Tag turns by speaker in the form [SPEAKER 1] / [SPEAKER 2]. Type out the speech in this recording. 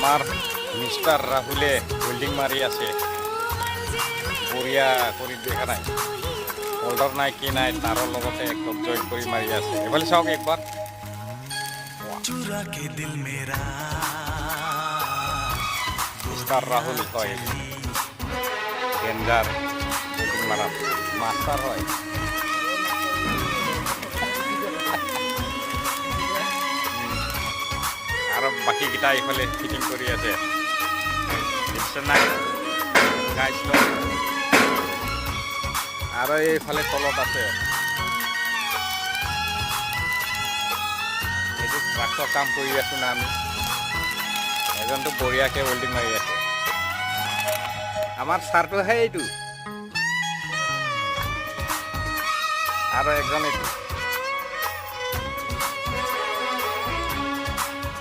[SPEAKER 1] আমাৰ মিষ্টাৰ ৰাহুলে ৱেল্ডিং মাৰি আছে বঢ়িয়া কৰি দেখা নাই হোল্ডাৰ নাই কি নাই তাৰৰ লগতে একদম জইন কৰি মাৰি আছে এইফালে চাওক একবাৰ মিষ্টাৰ ৰাহুল হয় ডেঞ্জাৰ ৱেল্ডিং মাৰা মাষ্টাৰ হয় আৰু বাকীকেইটা এইফালে ফিটিং কৰি আছে নাই আৰু এইফালে তলত আছে এইটো ট্ৰাকৰ কাম কৰি আছো না আমি এজনটো বঢ়িয়াকৈ ৱেল্ডিং মাৰি আছে আমাৰ ছাৰটো সেইটো আৰু একজন এইটো